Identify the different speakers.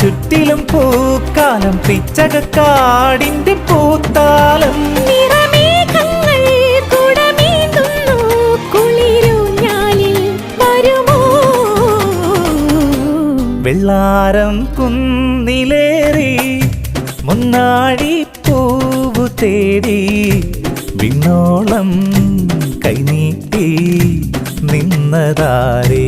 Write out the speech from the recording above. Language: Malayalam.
Speaker 1: ചുറ്റിലും പൂക്കാലം പിച്ചകക്കാടിന്റെ പൂത്താലം
Speaker 2: നിറമേഘങ്ങൾ കുടമേന്തുന്നു കുളിരൂഞ്ഞാലിൽ വരുമോ
Speaker 1: വെള്ളാരം കുന്നിലേറി മുന്നാടി പൂവു തേടി വിണ്ണോളം കൈനീട്ടി നിന്നതാരേ